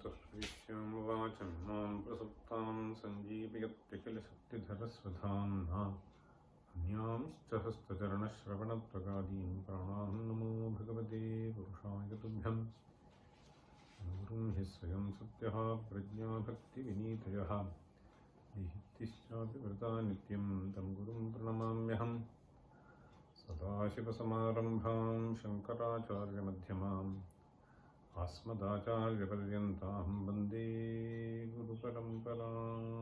वाचं मां प्रसुप्तां सञ्जीवयत्यखिलशक्तिधरस्वधाम्ना अन्यांश्च हस्तचरणश्रवणत्वगादीन् प्राणान् नमो भगवते पुरुषाय तुभ्यं गुरुं हि स्वयं सत्यः प्रज्ञा भक्तिविनीतयः विहितिश्चापि वृता नित्यं तं गुरुं प्रणमाम्यहम् सदाशिवसमारम्भां शङ्कराचार्यमध्यमाम् अस्मदाचार्यपर्यन्तां वन्दे गुरुपरम्पराम्.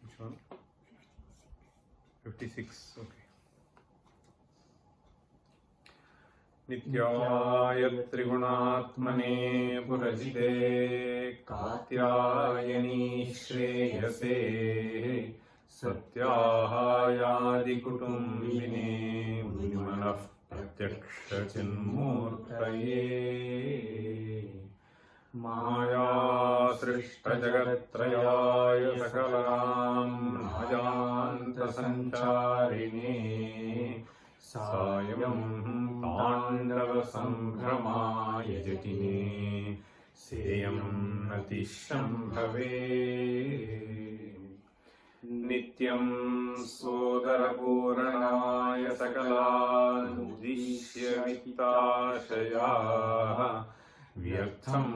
Which one? 56. Okay. नित्याय त्रिगुणात्मने पुरजिते कात्यायनी श्रेयसे सत्याहायादिकुटुम्बिने मुनिमनः प्रत्यक्षचिन्मूर्तये मायासृष्टजगत्त्रयाय सकलां नायान्तसञ्चारिणे सायं ताण्डवसम्भ्रमाय जटिने सेयं नतिशम्भवे नित्यं सोदरपूरणाय सकलानुद्दिश्य वित्ताशयाः व्यर्थं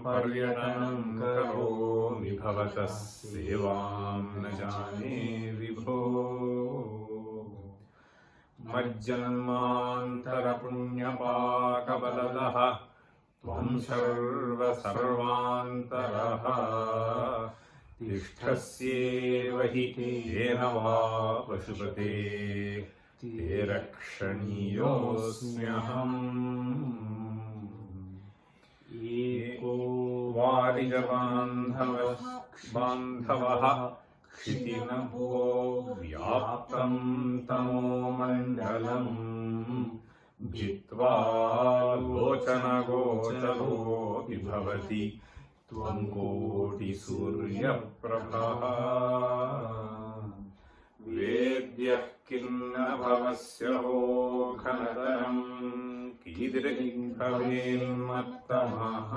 पर्यटनं करोमि भवतः सेवां न जाने विभो मज्जन्मान्तरपुण्यपाकबलदः त्वं सर्वान्तरः तिष्ठस्येव हि तेन वा पशुपते ते रक्षणीयोऽस्म्यहम् एको वारिजबान्धवः क्षितिनभो व्याप्तं तमोमण्डलम् भित्त्वा लोचनगोचरोऽपि भवति त्वं कोटिसूर्यप्रभः वेद्यः किन्न भवस्य हो घनतरं कीदृग्भवेन्मत्तमः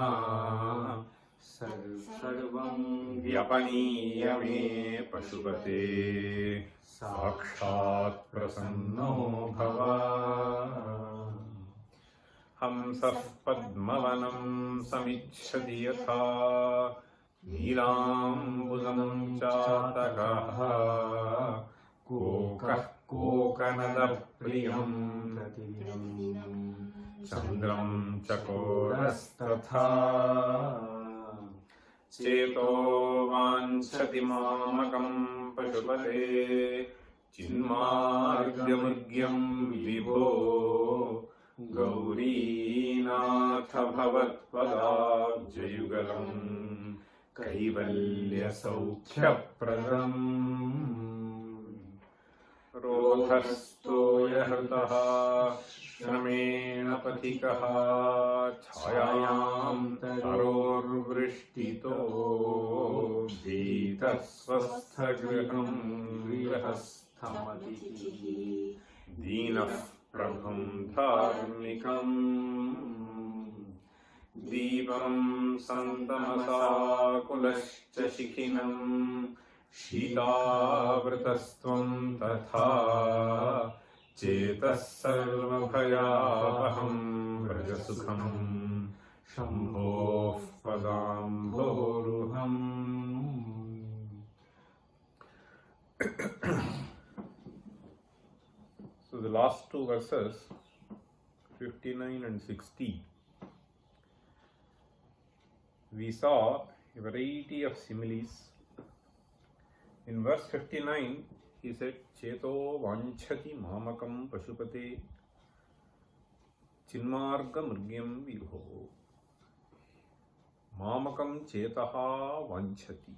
सर्वं व्यपनीय मे पशुपते साक्षात् प्रसन्नो भव हंसः पद्मवनं समिच्छति यथा नीलाम्बुदं चातकः कोकः कोकनदप्रियं चन्द्रं चकोरस्तथा चेतो वाञ्छति मामकं पशुपते चिन्मार्गमृग्यं विभो गौरीनाथ भवत्पदाब्जयुगलं कैवल्यसौख्यप्रदम् रोधस्तोयहृतः श्रमेण पथिकः छायां तरोर्वृष्टितो भीतः स्वस्थगृहं गृहस्थमतिथिः दीनः प्रभुं धार्मिकम् दीपं सन्तमसाकुलश्च शिखिनं शीतावृतस्त्वं तथा चेतः सर्वभयापहं व्रजसुखं शम्भोः पदाम्भोरुहम्. So the last two verses, 59 and 60, we saw a variety of similes. In verse 59, he said, Cheto vanchati mamakam pashupate chinmarga murgyam vibho. Mamakam chetaha vanchati.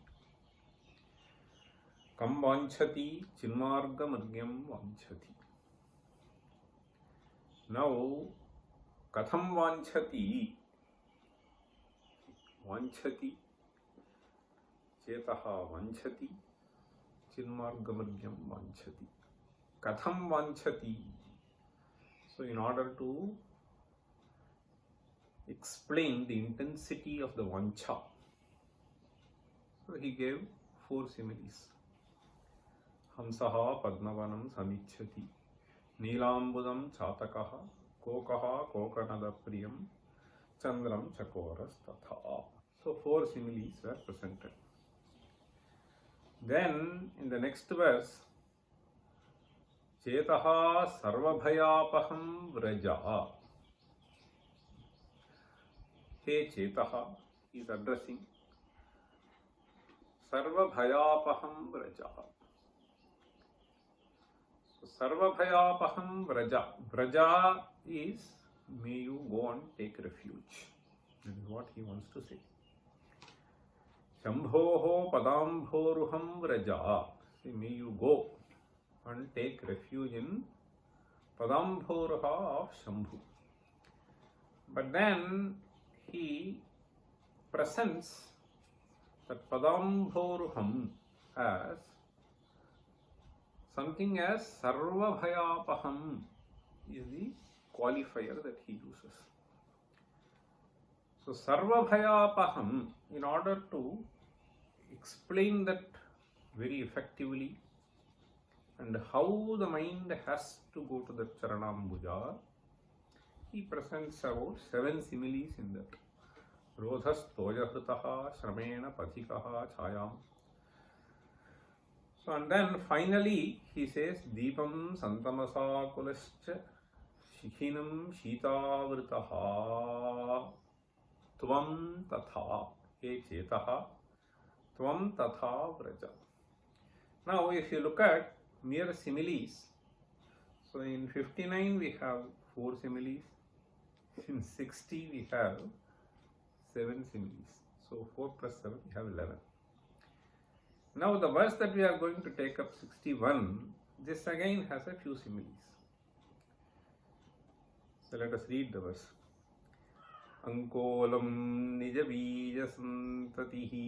Kam vanchati chinmarga murgyam vanchati. Now, katham vanchati, vanchati, chetaha vanchati, chinmargamaryam vanchati. Katham vanchati. So, in order to explain the intensity of the vancha. So he gave 4 similes. Hamsaha padmavanam samichhati, Neelambudam chatakaha, Kokaha kokanadapriyam, Chandram chakoras tatha. So 4 similes were presented. Then in the next verse, Chetaha sarvabhayapaham vraja. He Chetaha is addressing sarvabhayapaham vraja. So sarvabhayapaham vraja. Vraja is may you go and take refuge. That is what he wants to say. Shambhoho padambhoruham vraja. See, may you go and take refuge in padambhoruha of Shambhu. But then he presents that padambhoruham as something as sarvabhayapaham is the qualifier that he uses. So sarvabhayapaham, in order to explain that very effectively and how the mind has to go to the charanambuja, he presents about 7 similes in that. Rodhas tojahritaha shramena pathikaha chayam. So and then finally he says Deepam santamasa kulascha shikhinam shitavritaha tvam tatha he chetaha tvam tatha vraja. Now if you look at mere similes, so in 59 we have 4 similes, in 60 we have 7 similes, so 4 plus 7 we have 11. Now the verse that we are going to take up, 61, this again has a few similes. So let us read the verse. Ankolam nijabija santatihi,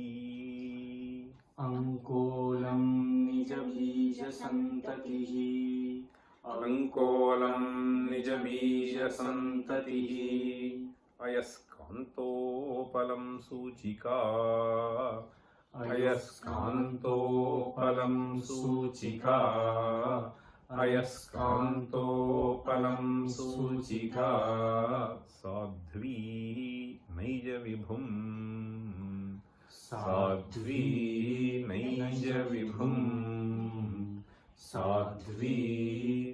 Ankolam nijabija santatihi, Ankolam nijabija santatihi, Ayaskantopalam suchika, Ayaskantopalam suchika, Ayaskantopalam suchika, Sadhvi naija vibhum, Sadhvi naija vibhum, Sadhvi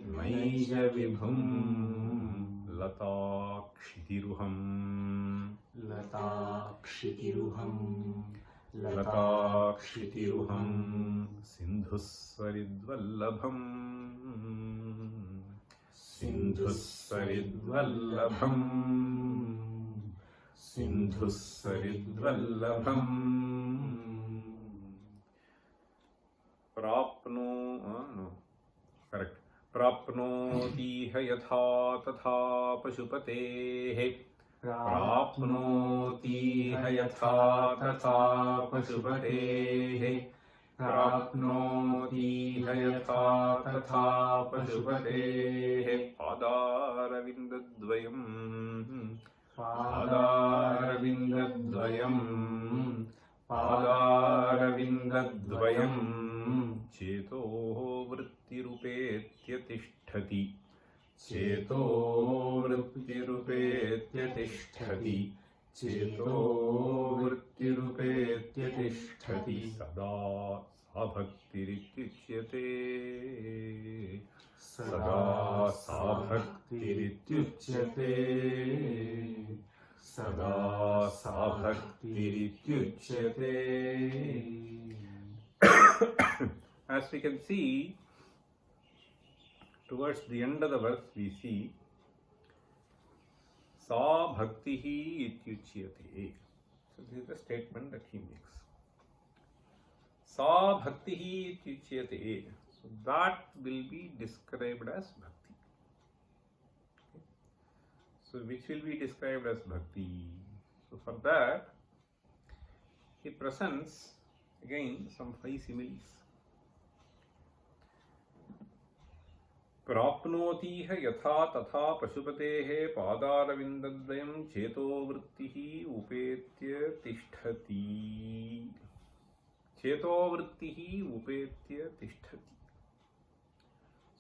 naija vibhum, Lata kshitiruham, Lata kshitiruham, Lata kshitiruham, Sindhusaridvallabham, Sindhusaridvallabham, Sindhusaridvallabham, Prapnoti yatha tatha pashupatehe, Prapnoti yatha tatha pashupatehe, Prapnoti yatha tatha pashupatehe, Padaravindadvayam, Padaravindadvayam, Padaravindadvayam, Cheto vrittirupetya tisthati, Cheto vrittirupetya tisthati, Cheto vrittirupetya tisthati, Sada sabhaktirityuchyate, Sada sabhaktirityuchyate, Sada sabhaktirityuchyate. As we can see, towards the end of the verse we see Sa bhaktihi ityuchyate. So this is the statement that he makes. Sa bhaktihi ityuchyate. So that will be described as bhakti. Okay. So which will be described as bhakti? So for that he presents again some 5 similes. प्राप्नोतीह यथा तथा पशुपतेः पादारविन्दद्वयं चेतो वृत्तिः उपेत्य तिष्ठति. चेतो वृत्तिः उपेत्य तिष्ठति.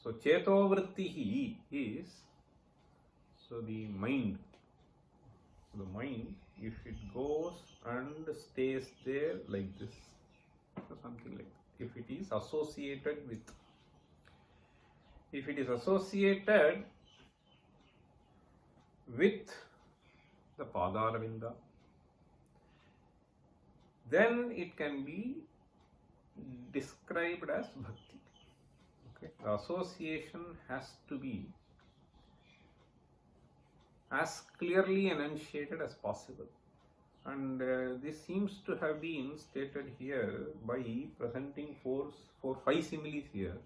So cheto vrittihi is the mind. The mind, if it goes and stays there like this, or something like that. If it is associated with the Padaravinda, then it can be described as bhakti. Okay? The association has to be as clearly enunciated as possible. And this seems to have been stated here by presenting five similes here.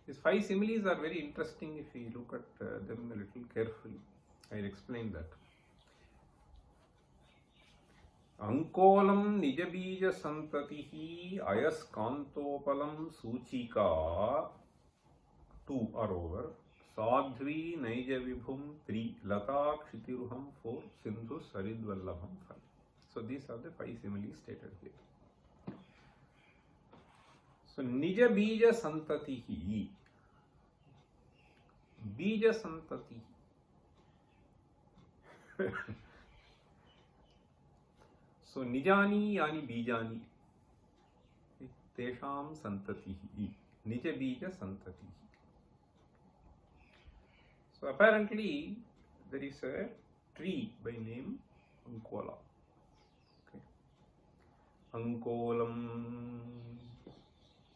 These five similes are very interesting if we look at them a little carefully. I will explain that. Ankolam nijabija santatihi ayaskantopalam suchika 2 are over. Sadhvi naija vibhum 3, lata kshitiruham 4, sindhu saridvallabham 5. So these are the five similes stated here. So nija bija santatihi. Bija santatihi. So nijani yani bijani. Tesham santatihi. Nija bija santatihi. So apparently there is a tree by name Ankola. Okay. Ankolam.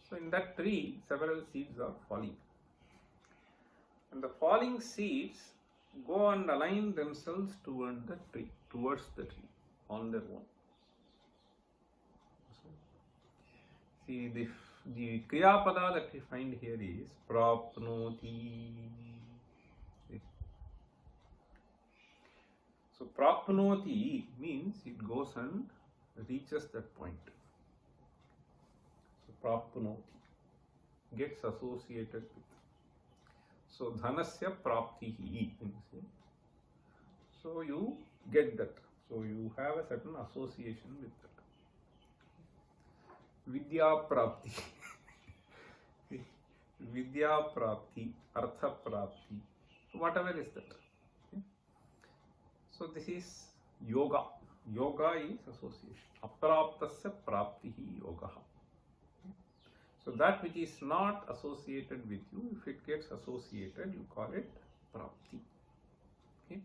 So in that tree several seeds are falling. And the falling seeds go and align themselves towards the tree on their own. See, the Kriya Pada that we find here is Prapnoti. So Prapnoti means it goes and reaches that point. So Prapnoti gets associated with. So Dhanasya Praptihi. So you get that. So you have a certain association with that. Vidya Prapti. Vidya Prapti, Artha Prapti, whatever is that. Okay. So this is yoga. Yoga is association. Apraptasya Praptihi Yoga. Okay. So that which is not associated with you, if it gets associated, you call it Prapti. Okay.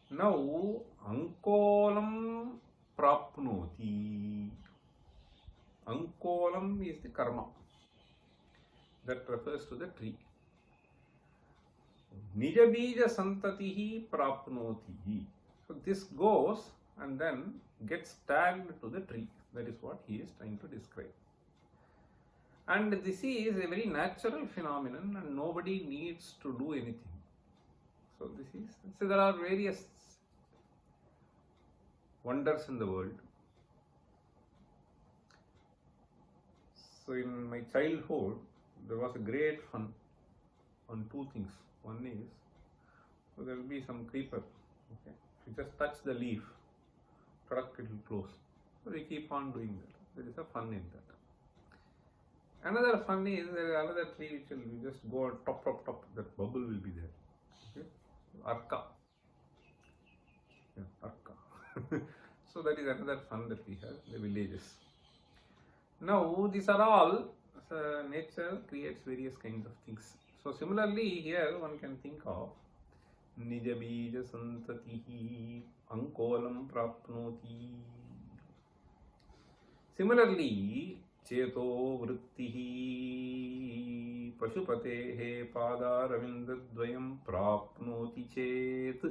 Now, Ankolam Prapnoti. Ankolam is the karma that refers to the tree. Nijabija santatihi prapnotihi. So this goes and then gets tagged to the tree. That is what he is trying to describe. And this is a very natural phenomenon and nobody needs to do anything. So there are various wonders in the world. So in my childhood, there was a great fun on two things. One is, so there will be some creeper. Okay. If you just touch the leaf, it will close. So we keep on doing that. There is a fun in that. Another fun is there is another tree which will just go top, that bubble will be there. Okay. Arka. Yeah, Arka. So that is another fun that we have in the villages. Now these are all, nature creates various kinds of things. So similarly here one can think of Nijabija Santatihi Ankolam Prapnoti. Similarly, Cheto Vrittihi Pashupatehe Padaravindadvayam Prapnoti Chet.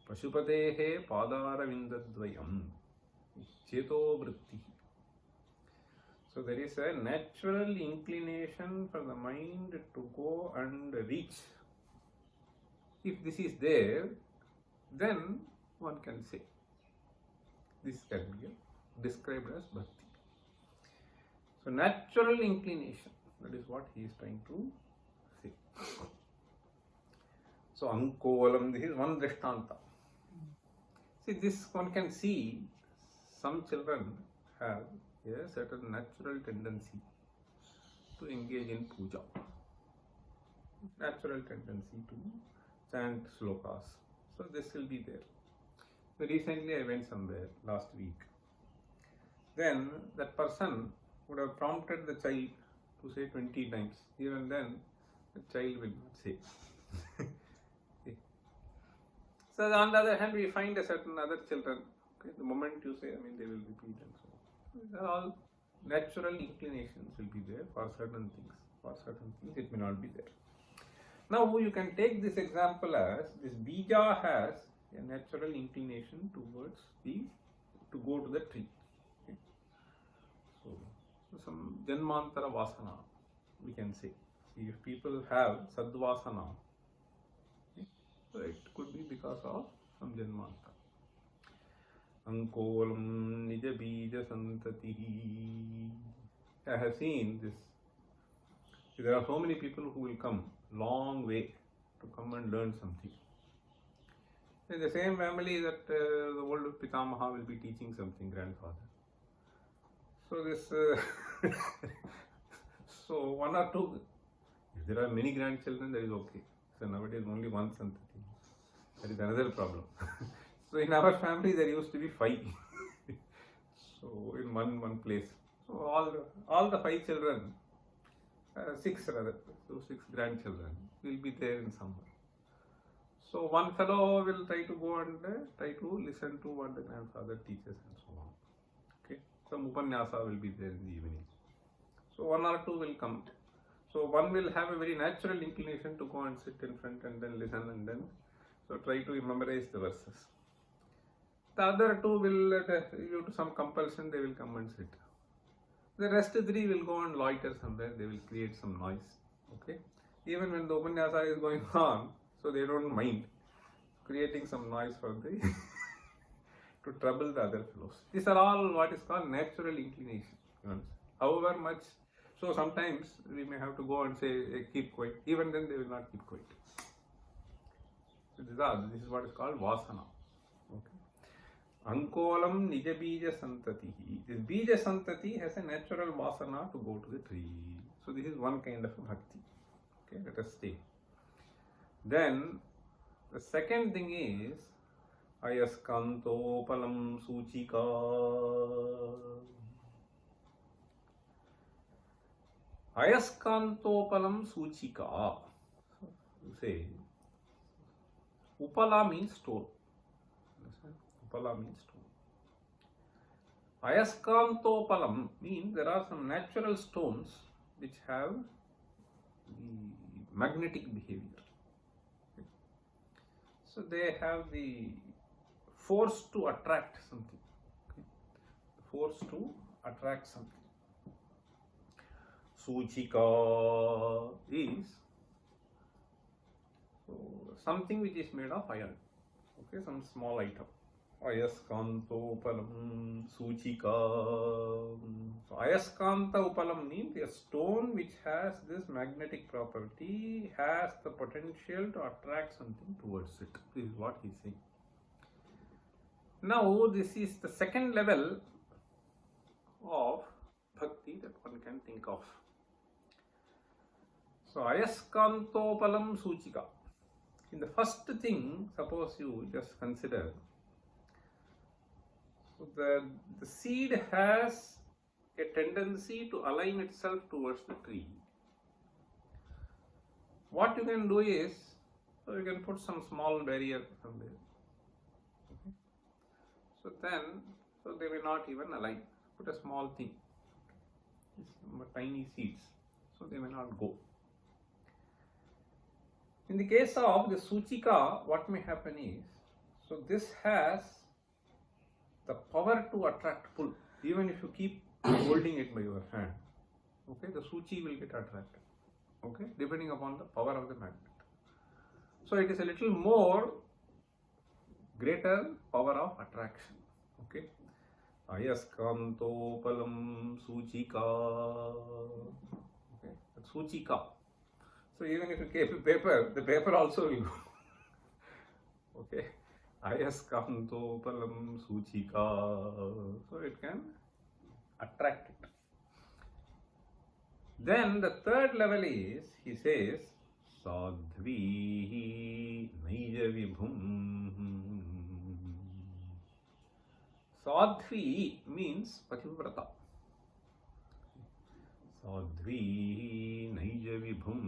Pashupatehe Padaravindadvayam Cheto Vritti. So there is a natural inclination for the mind to go and reach. If this is there, then one can say this can be described as bhakti. So natural inclination. That is what he is trying to say. So Ankovalam, this is one Drishtanta. See, this one can see some children have a certain natural tendency to engage in puja. Natural tendency to chant slokas. So this will be there. So recently I went somewhere last week. Then that person would have prompted the child to say 20 times. Even then the child will not say. So on the other hand, we find a certain other children. Okay, the moment you say, they will repeat and so on. These are all natural inclinations will be there for certain things. For certain things, it may not be there. Now you can take this example as this bija has a natural inclination towards to go to the tree. Okay. So some janmantara vasana we can say. See, if people have sadvasana, so it could be because of some janmantara. Ankolam nija bija santatihi. I have seen this. There are so many people who will come long way to come and learn something. In the same family that the old Pitamaha will be teaching something, grandfather. So this, so one or two, if there are many grandchildren, that is okay. So nowadays only one santati. That is another problem. So in our family there used to be 5. So in one place. So all the 5 children, 6 rather, so 6 grandchildren will be there in summer. So one fellow will try to go and try to listen to what the grandfather teaches and so on. Okay, some upanyasa will be there in the evening. So one or two will come. So one will have a very natural inclination to go and sit in front and then listen and then so try to memorize the verses. The other two will, due to some compulsion, they will come and sit. The rest 3 will go and loiter somewhere, they will create some noise. Okay, even when the upanyasa is going on, so they don't mind creating some noise for the to trouble the other fellows. These are all what is called natural inclination. However much, so sometimes we may have to go and say keep quiet. Even then they will not keep quiet. So this is what is called vasana. Okay. Ankolam nija bija santatihi. This bija santati has a natural vasana to go to the tree. So this is one kind of bhakti. Okay, let us stay. Then the second thing is ayaskantopalam suchika. Ayaskantopalam suchika. So you say upala means stone. Upala means stone. Ayaskantopalam means there are some natural stones which have the magnetic behavior. So they have the force to attract something. Okay. Force to attract something. Suchika is something which is made of iron. Okay, some small item. Ayaskanto upalam suchika. So ayaskanta upalam means a stone which has this magnetic property has the potential to attract something towards it. This is what he is saying. Now this is the second level of bhakti that one can think of. So ayaskanto upalam suchika. In the first thing, suppose you just consider, so the seed has a tendency to align itself towards the tree. What you can do is, so you can put some small barrier somewhere. Okay. So then, so they will not even align. Put a small thing, tiny seeds, so they may not go. In the case of the suchika, what may happen is, so this has the power to attract pull. Even if you keep holding it by your hand, okay, the suchi will get attracted, okay, depending upon the power of the magnet. So it is a little more greater power of attraction, okay. Ayaskanto palam suchika. Okay. Suchika. So even if you keep paper, the paper also will go. Okay. Ayaskantopalam Suchika. So it can attract it. Then the third level is, he says, Sadhvi Naija Vibhum. Sadhvi means Pativrata. Sadhvi Naija Vibhum.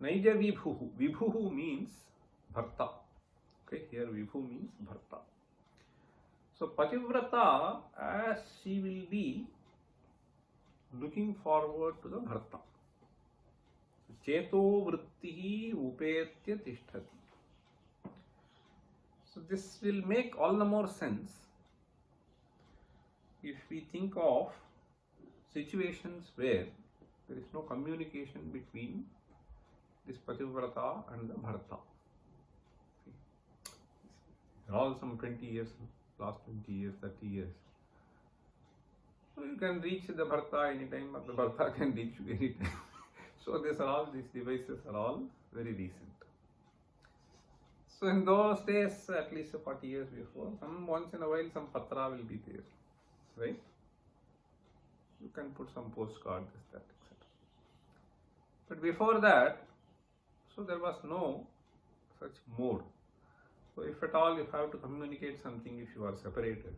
Naija Vibhu. Vibhu means Bharta. Okay, here Vibhu means Bharta. So Pativrata, as she will be looking forward to the Bharta. Cheto Vrittihi Upetya Tishtati. So this will make all the more sense if we think of situations where there is no communication between this Pativrata and the Bharta. All some 20 years, last 20 years, 30 years. So you can reach the Bharta anytime, or the Bharta can reach you anytime. So these devices are all very recent. So in those days, at least 40 years before, once in a while some patra will be there, right? You can put some postcard, this, that, etc. But before that, so there was no such mode. So if at all you have to communicate something, if you are separated,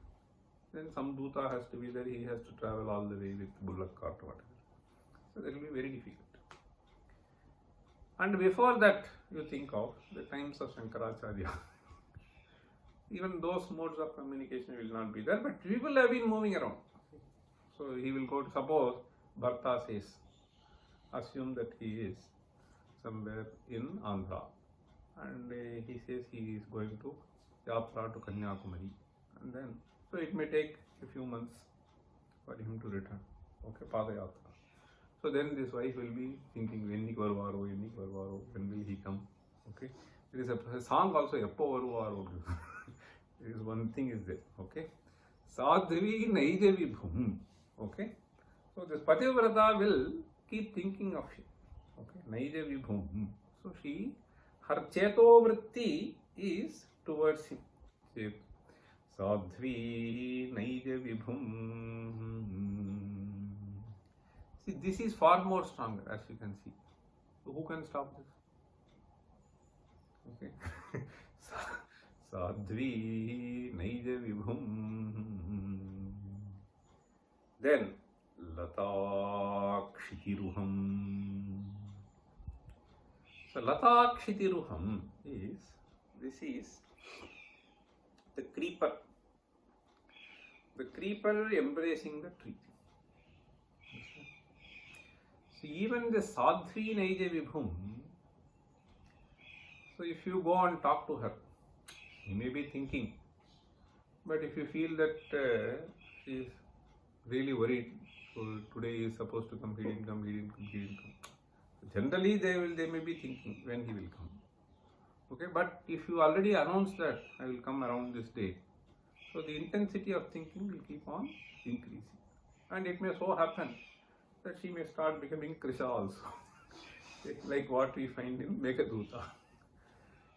then some Duta has to be there, he has to travel all the way with bullock cart or whatever. So that will be very difficult. And before that, you think of the times of Shankaracharya. Even those modes of communication will not be there, but people have been moving around. So he will go to, suppose Bharta says, assume that he is somewhere in Andhra, and he says he is going to Yatra to Kanyakumari, and then, so it may take a few months for him to return. Okay, Padayatra. So then this wife will be thinking, when will he come? Okay. There is a song also, Eppo Varuvaro. There is one thing is there. Okay. Sadhvi Naija Vibhum. Okay. So this Pativrata will keep thinking of him. Okay. Naija Vibhum. So her Cheto Vritti is towards him. Sadhvi Naija Vibhum. See, this is far more stronger, as you can see. So who can stop this? Okay. Sadhvi Naija Vibhum. Then Lata Kshitiruham. So Lata Kshitiruham this is the creeper. The creeper embracing the tree. So even the Sadhvi Naija Vibhum, so if you go and talk to her, you may be thinking, but if you feel that she is really worried, so today he is supposed to come, he didn't come. So generally they may be thinking when he will come. Okay, but if you already announce that I will come around this day, so the intensity of thinking will keep on increasing. And it may so happen that she may start becoming Krisha also, like what we find in Meghaduta.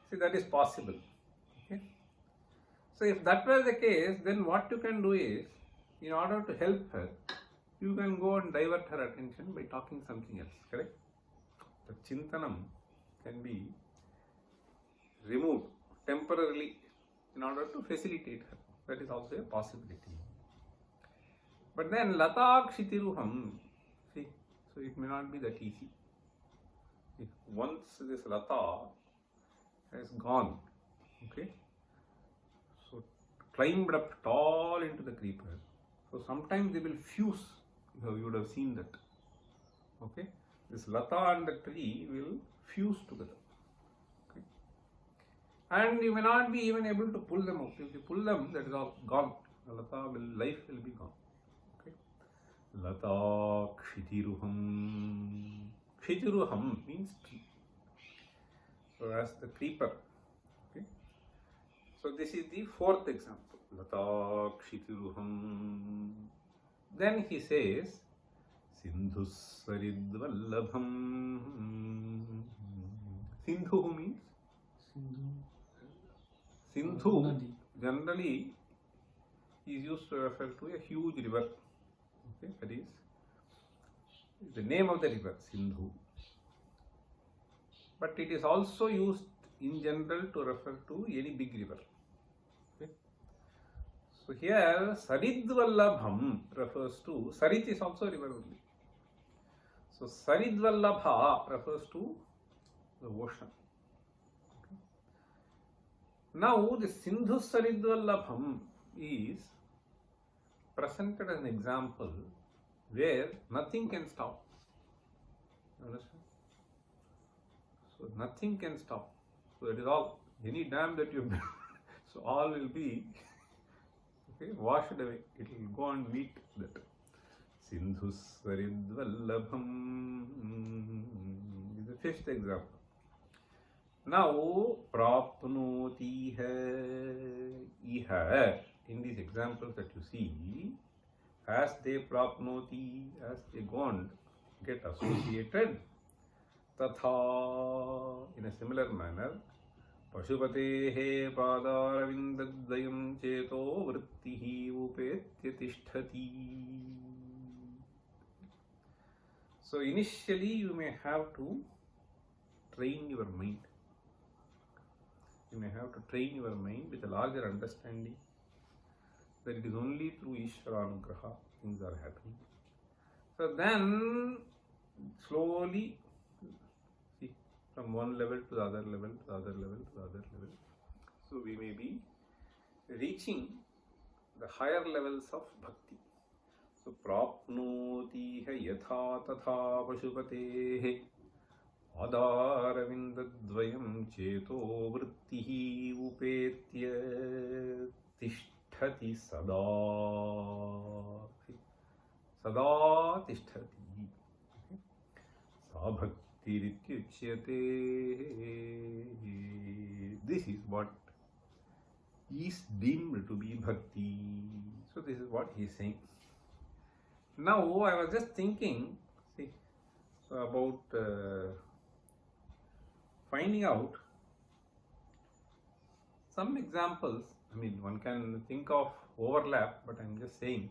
See, that is possible. Okay? So if that were the case, then what you can do is, in order to help her, you can go and divert her attention by talking something else, correct? The Chintanam can be removed temporarily in order to facilitate her. That is also a possibility. But then Lata Kshitiruham, see, so it may not be that easy. If once this Lata has gone, okay, so climbed up tall into the creeper, so sometimes they will fuse. You would have seen that. Okay, this Lata and the tree will fuse together. Okay, and you may not be even able to pull them out. If you pull them, that is all gone. The Lata life will be gone. Okay, Lata Kshitiruham. Kshitiruham means tree. So as the creeper. Okay, so this is the fourth example. Lata Kshitiruham. Then he says, Sindhu Saridvallabham. Sindhu means Sindhu generally is used to refer to a huge river. Okay, that is the name of the river, Sindhu. But it is also used in general to refer to any big river. Okay. So here Saridvallabham refers to, Sarit is also a river only. So Saridvallabha refers to the ocean. Okay. Now the Sindhu Saridvallabham is presented as an example where nothing can stop. You understand? So nothing can stop. So it is all, any dam that you build, so all will be washed away. It will go and meet that. Sindhu Saridvallabham is the fifth example. Now, prapnoti iha. In these examples that you see, as they prapnoti, as they go and get associated, tatha, in a similar manner, Pashupatehe Padarvindadvayam Cheto Vrittihi Upetya Tishtati. So initially you may have to train your mind. You may have to train your mind with a larger understanding that it is only through Ishvaranugraha things are happening. So then slowly, see, from one level to the other level, to the other level, to the other level. So we may be reaching the higher levels of bhakti. So prapnoti yatha tatha pashupatehe Adarvindadvayam cheto vrittihi upetya tishtati sada. Sada tishtati. Sa bhakti rityuchyate. This is what is deemed to be bhakti. So this is what he is saying. Now I was just thinking, see, about finding out some examples. I mean, one can think of overlap, but I'm just saying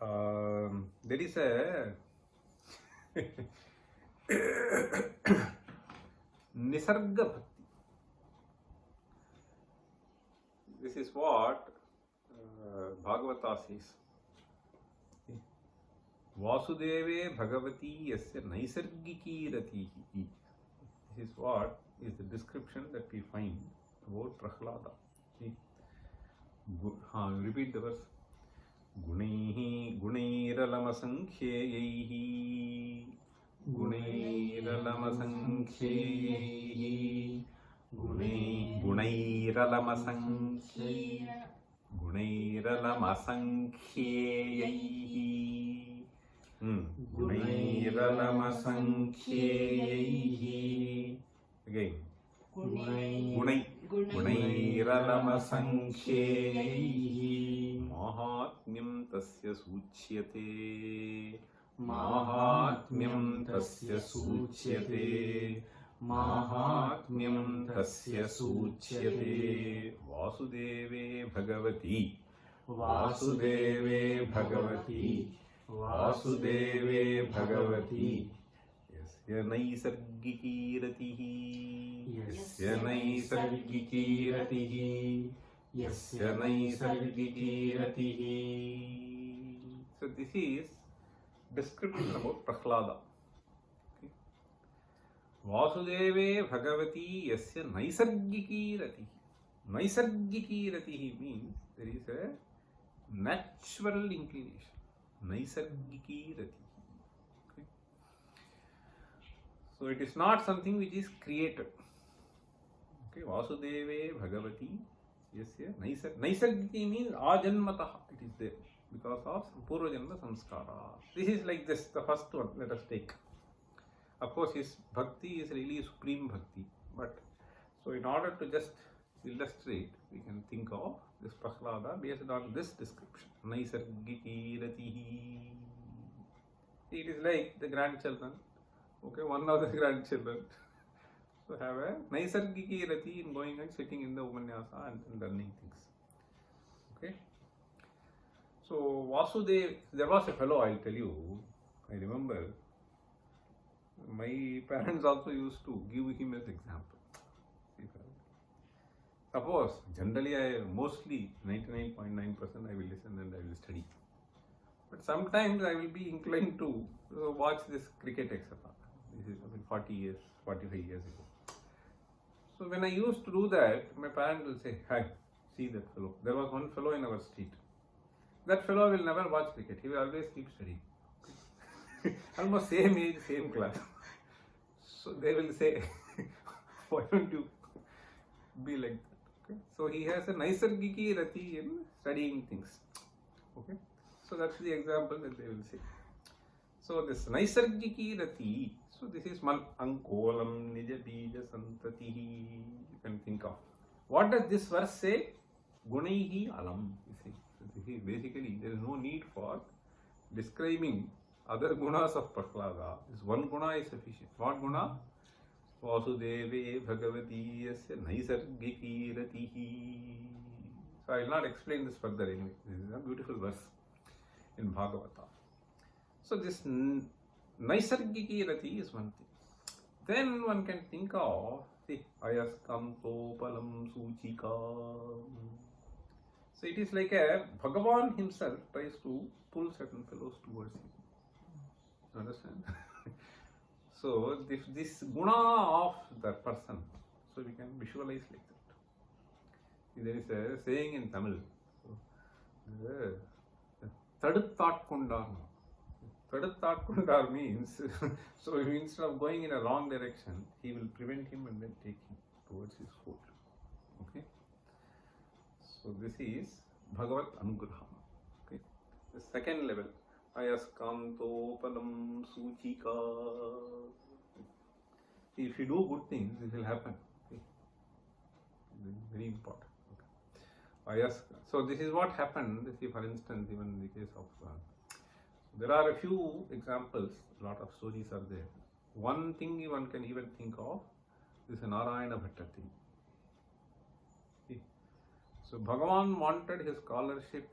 there is a Nisarga Bhakti. This is what Bhagavata says. Vasudeve Bhagavati Yasya Naisargiki Ratihi. This is what is the description that we find about Prahlada. Repeat the verse. Gunaihi Gunairalamasankhyeyihi Gunairalamasankhyeyihi Gunairalamasankhyeyihi Gunairalamasankhyeyihi. Again. Gunairalamasankhyeyihi Mahatmyam tasya suchyate. Mahatmyam tasya suchyate. Mahatmyam tasya suchyate. Vasudeve Bhagavati. Vasudeve Bhagavati. Vasudeve Bhagavati. Yasya naisargiki ratihi. Yasya naisargiki ratihi. Yasya naisargiki ratihi. So this is description about Prahlada. Okay. Vasudeve Bhagavati Yasya naisargiki ratihi. Naisargiki ratihi means there is a natural inclination. Naisargiki ratihi. Okay. So it is not something which is created. Okay, Vasudeve Bhagavati Yasya Naisargiki means ajanmataha. It is there because of Purva Janma Samskara. This is like this, the first one, let us take. Of course, his bhakti is really supreme bhakti. But so in order to just illustrate, we can think of this Prahlada based on this description. Naisargiki ratihi. It is like the grandchildren. Okay, one of the grandchildren. So have a Naisargiki rati in going and sitting in the Upanyasa and learning things. Okay. So Vasudev, there was a fellow, I'll tell you, I remember, my parents also used to give him as example. Suppose, generally mostly 99.9% I will listen and I will study. But sometimes I will be inclined to watch this cricket, etc. This is 40 years, 45 years ago. So when I used to do that, my parents will say, "Hi, see that fellow." There was one fellow in our street. That fellow will never watch cricket. He will always keep studying. Almost same age, same class. So they will say, "Why don't you be like that?" Okay? So he has a Naisargiki rati in studying things. Okay? So that's the example that they will say. So this Naisargiki rati, so this is man ankolam nija bija santatihi, you can think of. What does this verse say? Gunaihi alam. You see, so this is basically, there is no need for describing other gunas of Prahlada. This one guna is sufficient. What guna? Vasudeve Bhagavati Yasya Naisargiki ratihi. So I will not explain this further anyway. This is a beautiful verse in Bhagavata. So this Naisargiki rati is one thing. Then one can think of the Ayaskanto Palam Suchika. So it is like a Bhagavan himself tries to pull certain fellows towards him. You understand? So this guna of the person, so we can visualize like that. There is a saying in Tamil. Taduthatkundar. Taduthatkundar means, so instead of going in a wrong direction, he will prevent him and then take him towards his fold. Okay. So this is Bhagavat Anugraham. Okay. The second level. Ayaskanto Palam Suchika. If you do good things, it will happen. Okay. Very important. Okay. So this is what happened. See, for instance, even in the case of there are a few examples. A lot of stories are there. One thing one can even think of is Narayana Bhatta thing. See? So Bhagavan wanted his scholarship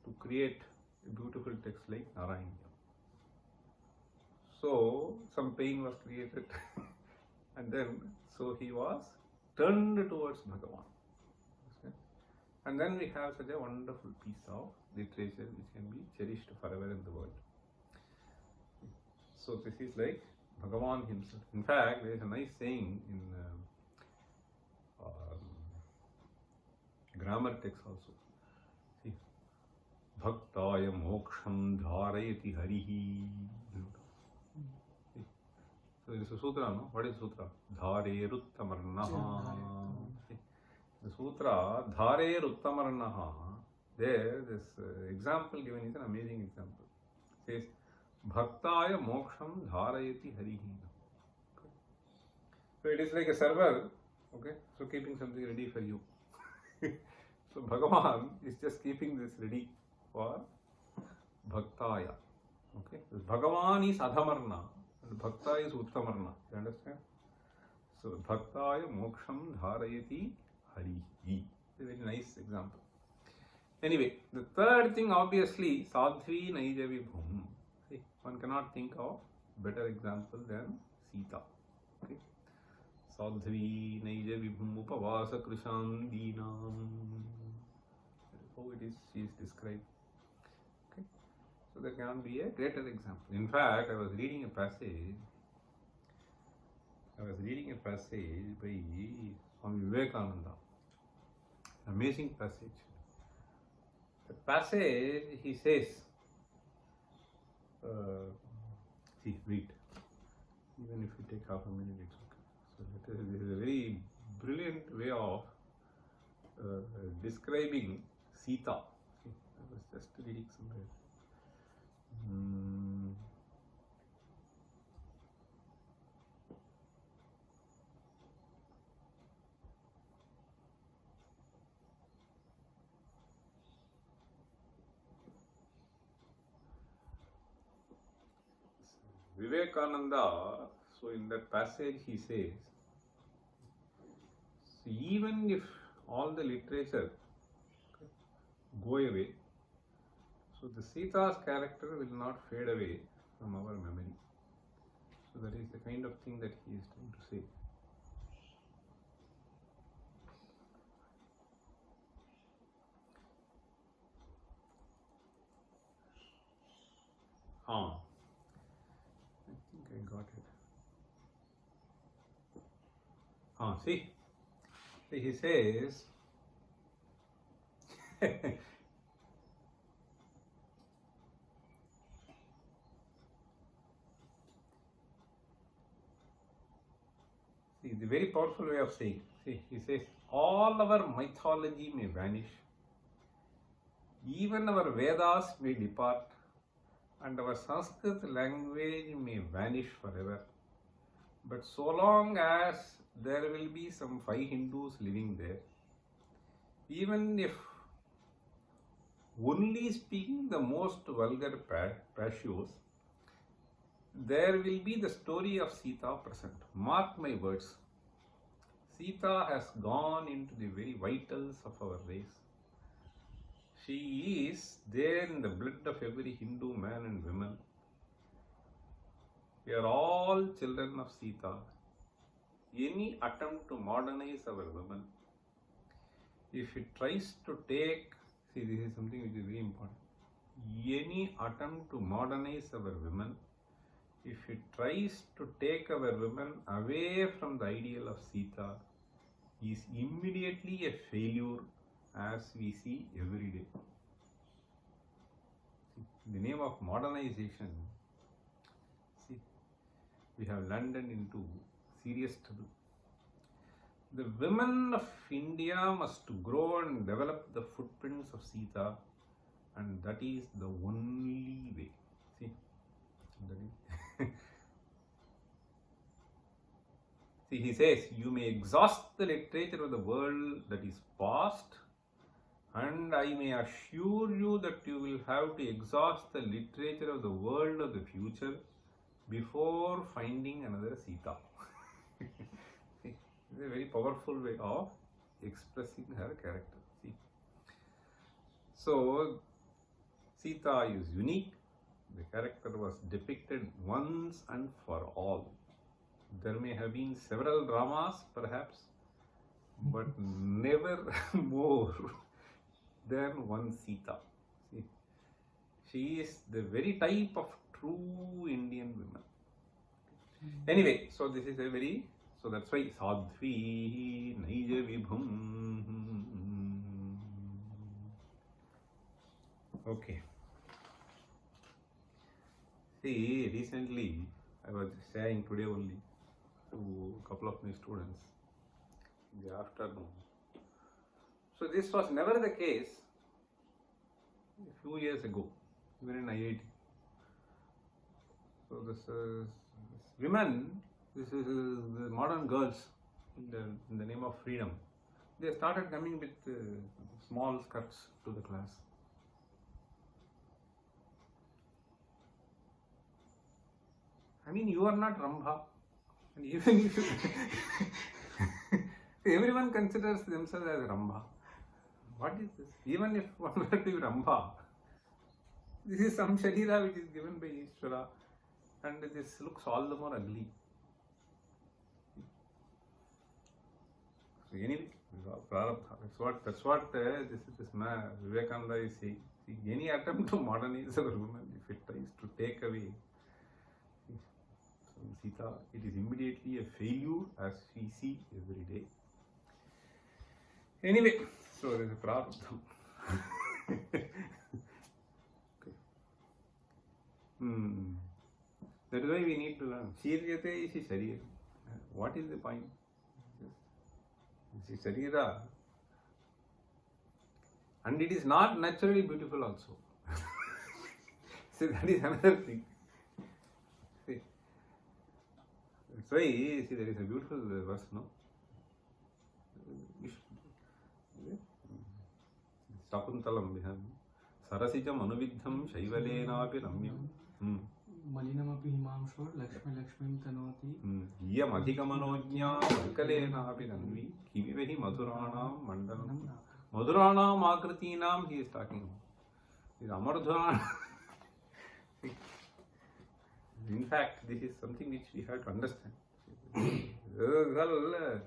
to create a beautiful text like Narayana. So some pain was created and then so he was turned towards Bhagavan. Okay? And then we have such a wonderful piece of literature which can be cherished forever in the world. So this is like Bhagavan himself. In fact, there is a nice saying in grammar text also. See, Bhaktaya moksham dharayati harihi. So there is a sutra, no? What is sutra? Dhareruttamarnaha. The sutra, Dhareruttamarnaha. There, this example given is an amazing example. It says, Bhaktaya moksham dharayati harihi. Okay. So it is like a server, okay, so keeping something ready for you. So Bhagavan is just keeping this ready for Bhaktaya. Okay, so Bhagavan is Adhamarna and Bhakta is Uttamarna. You understand? So Bhaktaya moksham dharayati harihi. A very nice example. Anyway, the third thing obviously Sadhvi Naija Vibhum. See, one cannot think of better example than Sita. Okay. Sadhvi Naija Vibhum Upavasa Krisham Deenam. How it is, she is described. Okay. So there can be a greater example. In fact, I was reading a passage by Swami Vivekananda. Amazing passage. The passage, he says, see, read. Even if you take half a minute, it's okay. So this is a very brilliant way of describing Sita. See, I was just reading somewhere. Vivekananda, so in that passage he says, so even if all the literature go away, so the Sita's character will not fade away from our memory. So that is the kind of thing that he is trying to say. I think I got it. See, he says, see, the very powerful way of saying. See, he says, all our mythology may vanish, even our Vedas may depart, and our Sanskrit language may vanish forever. But so long as there will be some 5 Hindus living there, even if only speaking the most vulgar pashos, there will be the story of Sita present. Mark my words. Sita has gone into the very vitals of our race. She is there in the blood of every Hindu man and woman. We are all children of Sita. Any attempt to modernize our women, if it tries to take, see, this is something which is very important. Any attempt to modernize our women, if it tries to take our women away from the ideal of Sita, is immediately a failure, as we see every day. In the name of modernization, see, we have landed into serious trouble. The women of India must grow and develop the footprints of Sita, and that is the only way. See, see, he says, you may exhaust the literature of the world that is past, and I may assure you that you will have to exhaust the literature of the world of the future before finding another Sita. See, it's a very powerful way of expressing her character. See, so Sita is unique. The character was depicted once and for all. There may have been several dramas, perhaps, but never more than one Sita. See, she is the very type of true Indian woman. Anyway, so this is a very, so that's why Sadhvi Naija Vibhum. Okay. See, recently I was saying today only to a couple of my students in the afternoon. So this was never the case a few years ago, even in IIT. So this women, this is the modern girls in the name of freedom. They started coming with small skirts to the class. I mean, you are not Rambha, and even if everyone considers themselves as Rambha. What is this? Even if one were to be Rambha, this is some Sharira which is given by Ishvara, and this looks all the more ugly. So anyway, that's what this man Vivekananda is saying. See, any attempt to modernize our woman, if it tries to take away Sita, it is immediately a failure, as we see every day. Anyway, so there is a prarabdham. Okay. That is why we need to learn. Shiryate is Sharira. What is the point? This is Sharira. And it is not naturally beautiful also. See, that is another thing. See, that's why, see, there is a beautiful verse, no? Shakuntalam we have. Sarasijam anuviddham shaivalena api ramyam. Malinamapi himamshor lakshmi lakshmim tanoti. Yam adhikamanojñā kalena tanvi kimivehi madhuranam mandalam. Madhuranam akritinam he is talking about. Is Amardhan. In fact, this is something which we have to understand. Well,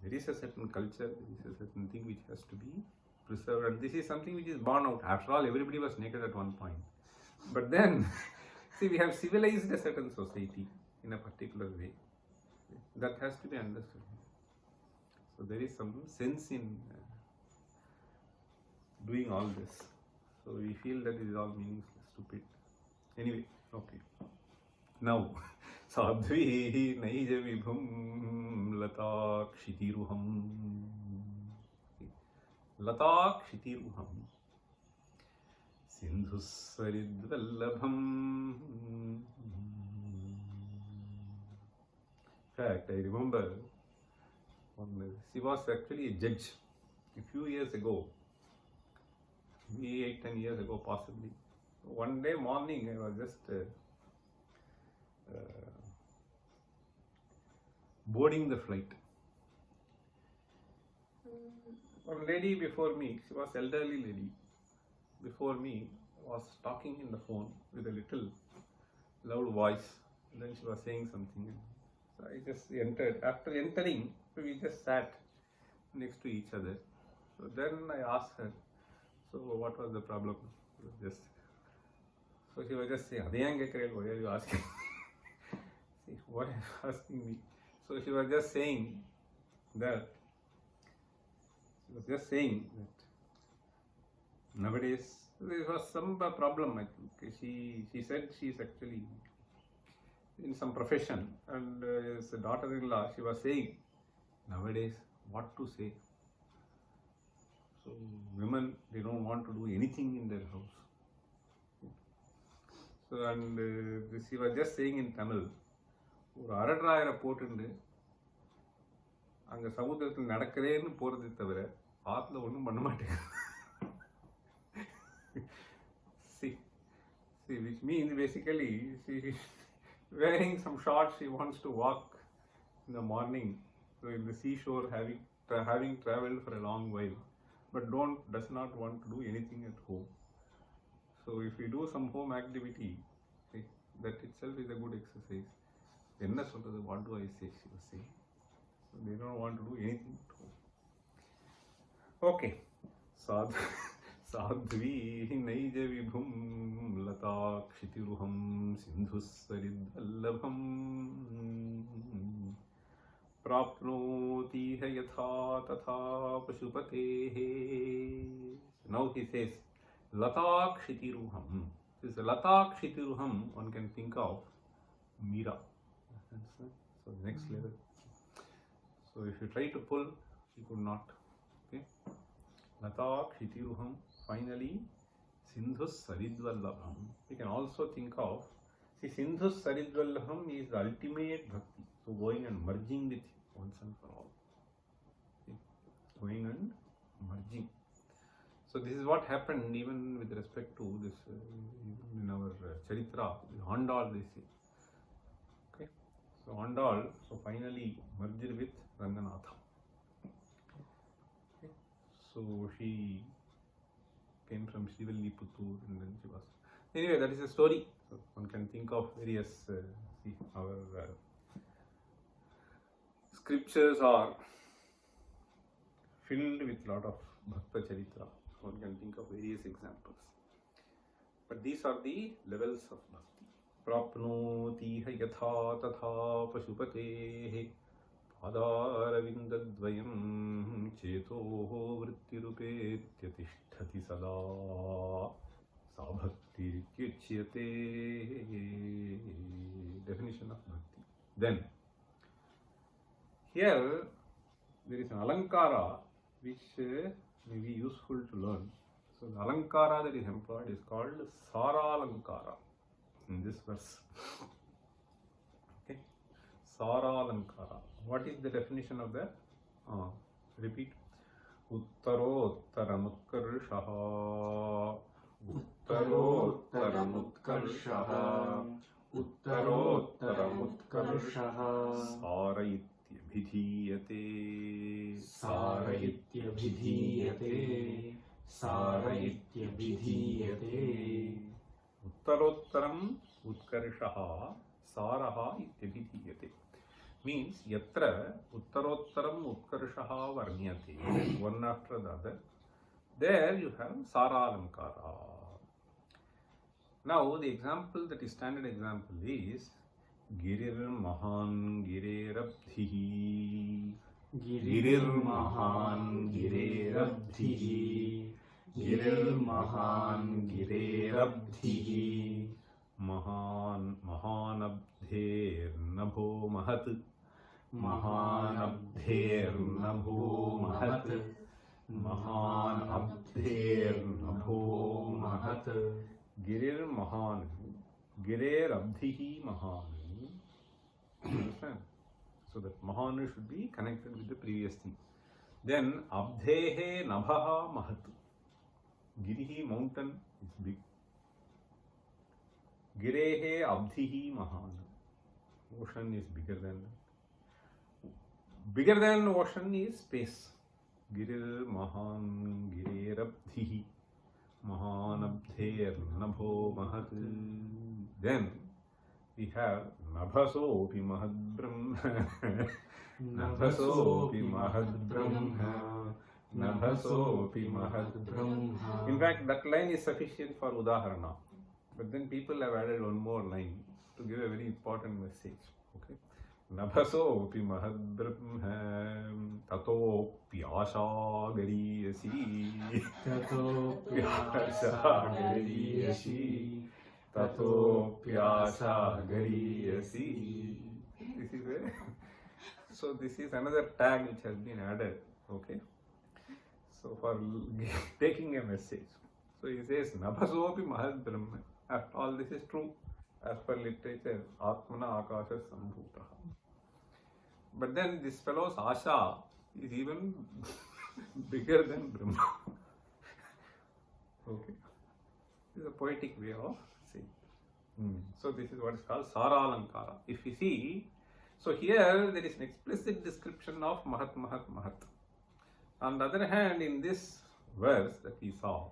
there is a certain culture, there is a certain thing which has to be preserved, and this is something which is born out. After all, everybody was naked at one point. But then, see, we have civilized a certain society in a particular way. That has to be understood. So there is some sense in doing all this. So we feel that it is all meaningless, stupid. Anyway, okay. Now, sadhvi naija vibhum latakshitiruham. Latakshitiruham. Sindhusvaridvallabham. In fact, I remember she was actually a judge a few years ago, maybe 8-10 years ago possibly. One day morning I was just boarding the flight. One lady before me, she was elderly lady, before me was talking in the phone with a little loud voice, and then she was saying something. So I just entered. After entering, we just sat next to each other. So then I asked her, so what was the problem? So she was just saying, why are you asking? See, what are you asking me? So she was just saying that nowadays there was some problem, I think. She said she is actually in some profession, and as a daughter-in-law, she was saying nowadays what to say. So women, they don't want to do anything in their house. So and she was just saying in Tamil, ஒரு அரட்ராயரை போட்டுண்டு அங்க சமுத்திரத்தில் நடக்கிறேன்னு போறது தவிர ஆத்துல ஒன்றும் பண்ண மாட்டேங்க. See, which means basically she wearing some shorts, she wants to walk in the morning, so in the seashore, having traveled for a long while, but does not want to do anything at home. So if we do some home activity, see, that itself is a good exercise. What do I say? She was saying. So they don't want to do anything at home. Okay. Sadhvi naija vibhum latakshitiruham sindhusvaridvallabham prapnoti yatha tatha pashupatehe. Now he says latakshitiruham. This latakshitiruham one can think of Meera. So next level. So if you try to pull, you could not. Okay. Latakshitiruham. Finally, Sindhus Saridvallabham. You can also think of, see, Sindhus Saridvallabham is the ultimate bhakti. So going and merging with once and for all. Okay. Going and merging. So this is what happened even with respect to this in our Charitra, Andal they say. Okay. So Andal, so finally merged with Ranganatha. Okay. So she came from Srivilliputtur and then she was. Anyway, that is a story. So one can think of various, our scriptures are filled with lot of Bhakta Charitra. One can think of various examples. But these are the levels of bhakti. Prapnoti yatha tatha pashupatehe Padaravindadvayam chetoho vrittirupetyatisthati sada sabhakti-ryuchyate. Definition of bhakti. Then, here there is an alankara which may be useful to learn. So the alankara that is employed is called Saralankara in this verse. Okay, Saralankara. What is the definition of that? Repeat. Uttarottaramutkarshaha उत्तरोत्तरमुत्कर्षः उत्तरोत्तरमुत्कर्षः सार इत्यभिधीयते सार इत्यभिधीयते सार इत्यभिधीयते उत्तरोत्तरम् उत्कर्षः सारः इत्यभिधीयते means yatra uttarottaram utkarshaha varnyate one after the other, there you have saralankara. Now the example, that is standard example, is girir mahan girerabdhihi, girir mahan girerabdhihi, girir mahan girerabdhihi, mahan mahanabdher nabho mahat, mahanabdher nabho mahat, mahanabdher nabho mahat. Girir mahan, girer abdhihi mahan. Understand? So that mahan should be connected with the previous thing. Then abdhehe nabhaha mahat. Girihi, mountain, is big. Girehe abdhihi mahan. Ocean is bigger than that. Bigger than ocean is space. Girir mahan girerabdhihi mahanabdher nabho mahat. Then we have nabhasopi mahad brahma, nabhasopi mahad brahma, nabhasopi mahad brahma. In fact, that line is sufficient for udaharana. But then people have added one more line to give a very important message. Okay. Nabhasopi mahad brahma tato pyasha gariyasi, tato pyasha gariyasi, tato pyasha gariyasi. This is a, so this is another tag which has been added. Okay. So for taking a message. So he says nabhasopi mahad brahma. After all, this is true as per literature. Atmana akasha sambhutaha. But then this fellow's asha is even bigger than Brahma. Okay. This is a poetic way of saying. So this is what is called saralankara. If you see, so here there is an explicit description of mahat, mahat, mahat. On the other hand, in this verse that we saw,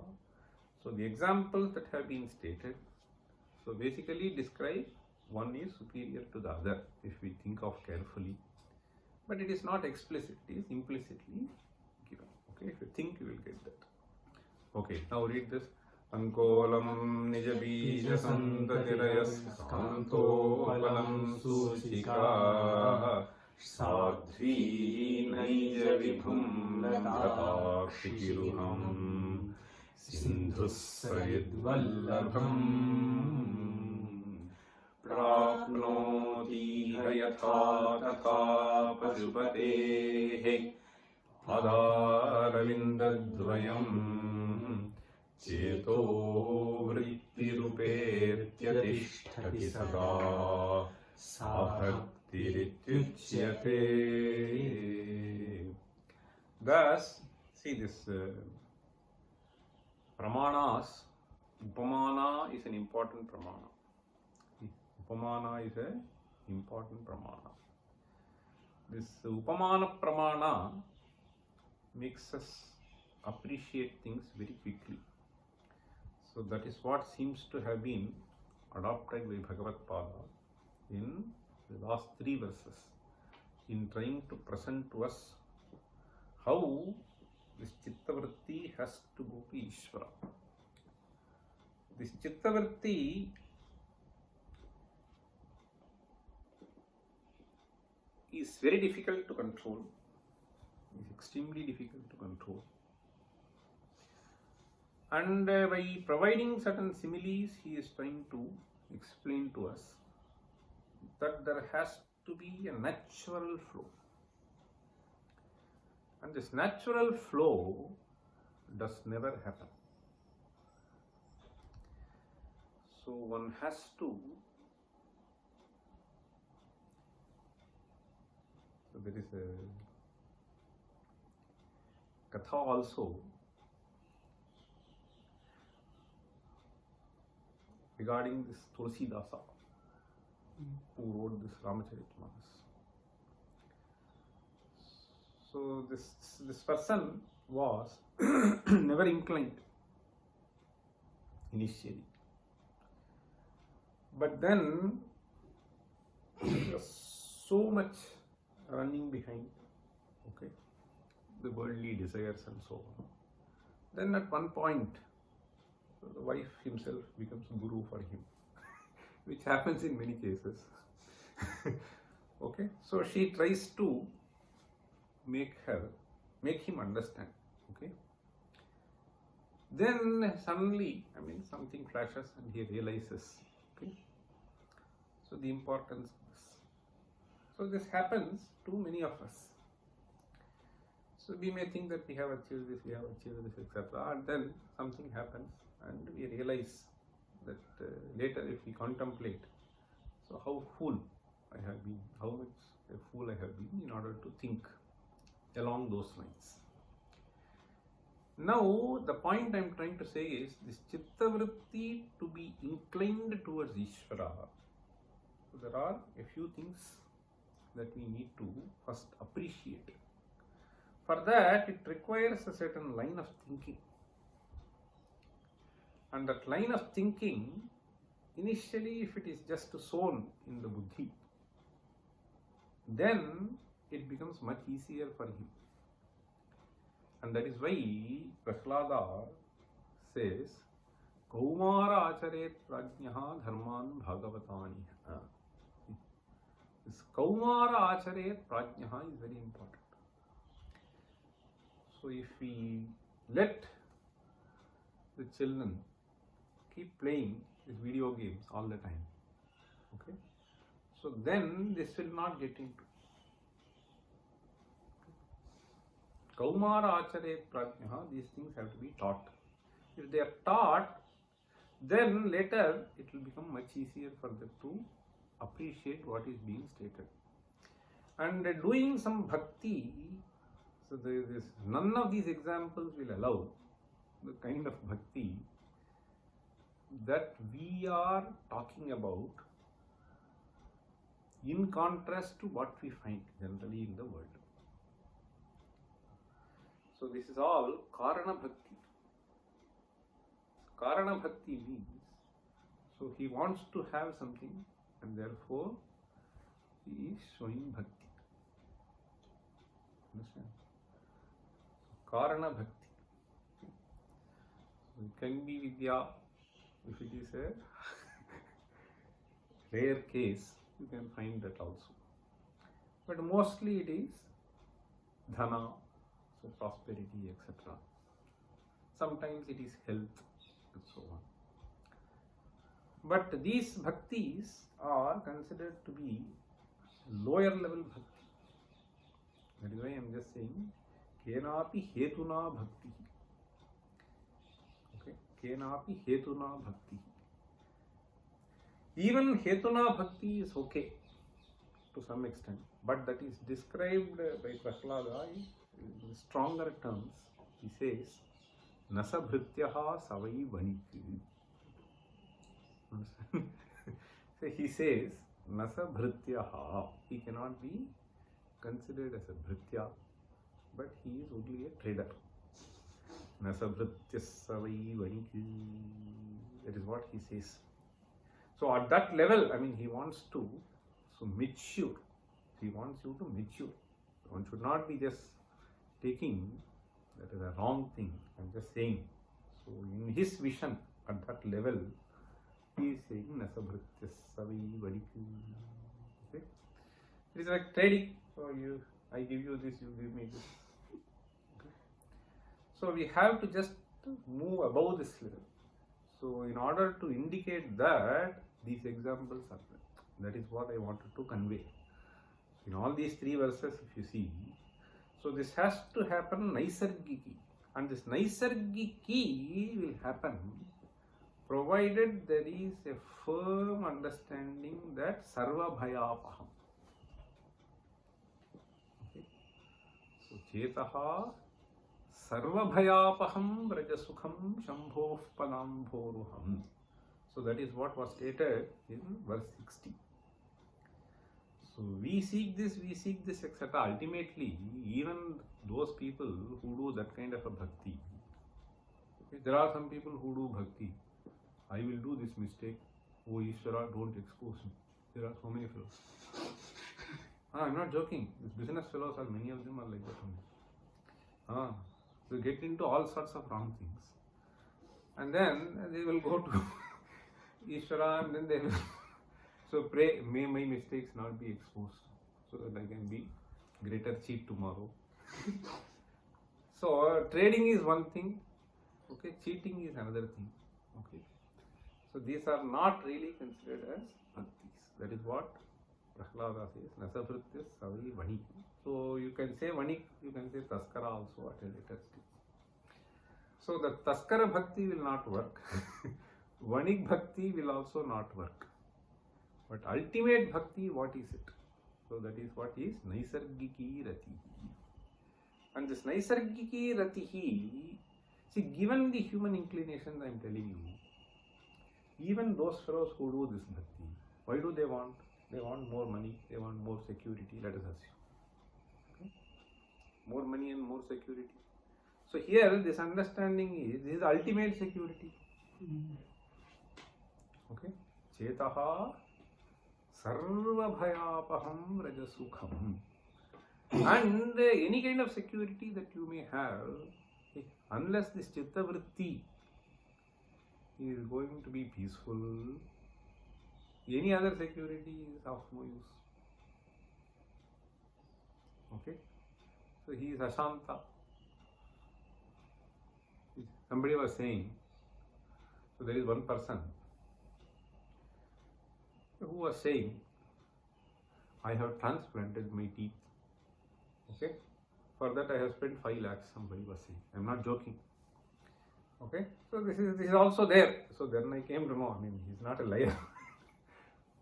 so the examples that have been stated, so basically describe one is superior to the other if we think of carefully. But it is not explicit, it is implicitly given. Okay, if you think, you will get that. Okay, now read this. Ankolam nijabija santatirayas kanto alam susika sadhvi naija vibhum latakshikiruham sindhusayadvallabham prapnoti yatha tatha pasupatehe adaravindadvayam cheto vrittirupetyatishtati sada sabhaktirityuchyate. Thus, see this pramanas, upamana is an important pramana. Upamana is an important pramana. This upamana pramana makes us appreciate things very quickly. So that is what seems to have been adopted by Bhagavad Pada in the last 3 verses in trying to present to us how this chittavritti has to go to Ishvara. This chittavritti is very difficult to control. It is extremely difficult to control. And by providing certain similes, he is trying to explain to us that there has to be a natural flow. And this natural flow does never happen. So one has to, so there is a katha also. regarding this Tulsidasa who wrote this Ramacharitamanus. So this person was never inclined initially, but then he was so much running behind, okay, the worldly desires and so on. Then at one point, the wife himself becomes guru for him, which happens in many cases. Okay, so she tries to make him understand. Okay, then suddenly, something flashes and he realizes. Okay, so the importance of this. So this happens to many of us. So we may think that we have achieved this, etc. And then something happens and we realize that later if we contemplate, so how fool I have been, how much a fool I have been in order to think along those lines. Now the point I am trying to say is this chitta vritti to be inclined towards Ishvara. So there are a few things that we need to first appreciate. For that, it requires a certain line of thinking. And that line of thinking, initially, if it is just sown in the buddhi, then it becomes much easier for him. And that is why Prahlada says, Kaumara acharet prajnaha dharman bhagavatani. This Kaumara acharet prajnaha is very important. So if we let the children keep playing these video games all the time, okay, so then this will not get into. Kaumara acharet prajnaha, these things have to be taught. If they are taught, then later it will become much easier for them to appreciate what is being stated. And doing some bhakti, so there is none of these examples will allow the kind of bhakti that we are talking about, in contrast to what we find generally in the world. So this is all Karana Bhakti. Karana Bhakti means, so he wants to have something and therefore he is showing Bhakti. Understand? Karana Bhakti. It can be Vidya, if it is a rare case, you can find that also. But mostly it is Dhana, so prosperity, etc. Sometimes it is health and so on. But these bhaktis are considered to be lower level bhakti. That is why I am just saying Kenapi hetuna bhakti. Okay, Kenapi hetuna bhakti. Even hetuna bhakti is okay to some extent, but that is described by Prahlada in stronger terms. He says, Nasa bhrityaha savai vanik. So he says, Nasa bhrityaha. He cannot be considered as a bhritya, but he is only a trader. Nasa bhritya savai vanik. That is what he says. So at that level, he wants to mature. He wants you to mature. One should not be just taking that is a wrong thing. I'm just saying. So in his vision, at that level, he is saying Nasabhritya Savi Vadiki. Okay? It is like trading. So I give you this, you give me this. Okay? So we have to just move above this level. So in order to indicate that, these examples are there. That is what I wanted to convey. In all these three verses, if you see, so this has to happen naisargiki. And this naisargiki will happen provided there is a firm understanding that sarva bhayapaham. Okay. So chetaha sarva bhayapaham vrajasukham shambhoh padambhoruham. So that is what was stated in verse 60. So we seek this, etc. Ultimately, even those people who do that kind of a bhakti, okay, there are some people who do bhakti. I will do this mistake. Oh Ishvara, don't expose me. There are so many fellows. I'm not joking. These business fellows are, many of them are like that only. So get into all sorts of wrong things. And then they will go to Ishvara and then they will so pray, may my mistakes not be exposed so that I can be greater cheat tomorrow. So trading is one thing, okay, cheating is another thing, okay. So these are not really considered as bhaktis. That is what Prahlada says, Nasavritis Savi Vanik. So you can say Vanik, you can say Taskara also at a later stage. So the Taskara Bhakti will not work. Vanik Bhakti will also not work. But ultimate Bhakti, what is it? So that is what is Naisargiki Ratihi. And this Naisargiki Ratihi, see, given the human inclinations I am telling you, even those fellows who do this Bhakti, why do they want? They want more money, they want more security, let us assume. Okay? More money and more security. So here this understanding is, this is ultimate security. Okay? Chetaha sarva bhayapaham rajasukham. And any kind of security that you may have, unless this chitta vritti is going to be peaceful, any other security is of no use. Okay? So he is Ashanta. Somebody was saying, so there is one person who was saying, I have transplanted my teeth. Okay? For that I have spent 5 lakhs, somebody was saying. I am not joking. Okay? So this is also there. So then I came to know, I mean, he is not a liar.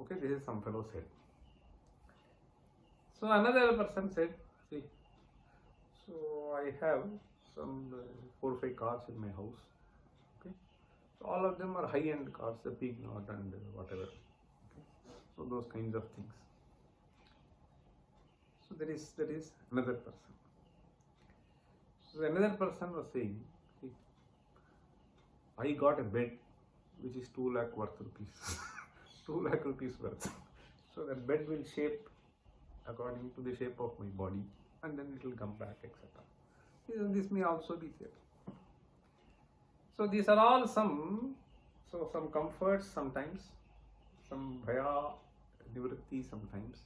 Okay, this is some fellow said. So another person said, see, so I have some 4 or 5 cars in my house. Okay? So all of them are high-end cars, the big knot and whatever. Okay? So those kinds of things. So there is another person. So another person was saying, see, I got a bed which is 2 lakh worth rupees. 2 lakh rupees worth. So that bed will shape according to the shape of my body and then it will come back, etc. This may also be there. So these are all some comforts sometimes, some bhaya nivritti sometimes,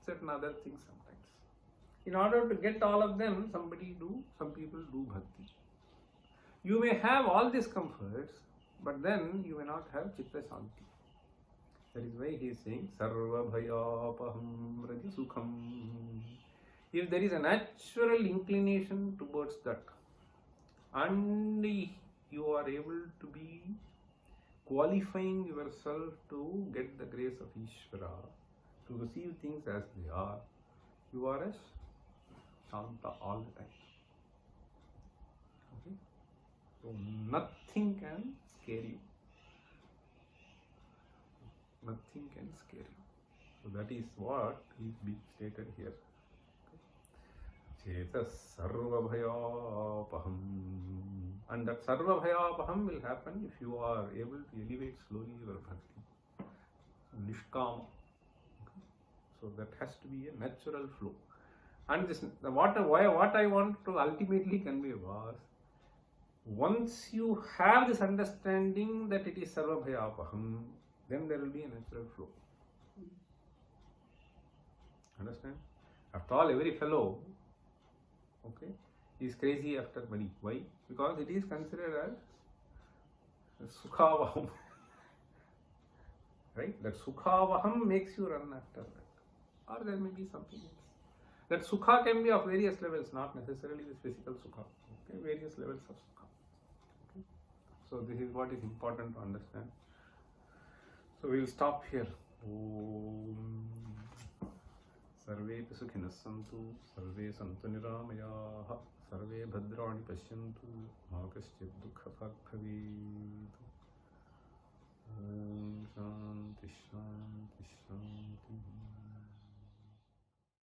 certain other things sometimes. In order to get all of them, some people do bhakti. You may have all these comforts, but then you may not have chitta shanti. That is why he is saying sarva bhayapaham rajasukham. If there is a natural inclination towards that, and you are able to be qualifying yourself to get the grace of Ishvara, to receive things as they are, you are as Shanta all the time. Okay? So nothing can scare you. Nothing can scare you. So that is what is being stated here. Cheta sarva bhayapaham. And that sarva bhayapaham will happen if you are able to elevate slowly your bhakti. Nishkama. Okay? So that has to be a natural flow. And this, what I want to ultimately convey was, once you have this understanding that it is sarva bhayapaham, then there will be a natural flow. Understand? After all, every fellow, okay, is crazy after money. Why? Because it is considered as sukhavaham. Right? That sukhavaham makes you run after that. Or there may be something else. That sukha can be of various levels, not necessarily this physical sukha. Okay? Various levels of sukha. Okay? So this is what is important to understand. So we will stop here. Om Sarve Sukhinas Santu, Sarve Santu Niramayaha, Sarve Bhadrani Pashyantu, Ma Kaschid Dukha Bhavid. Om Shanti Shanti Shanti.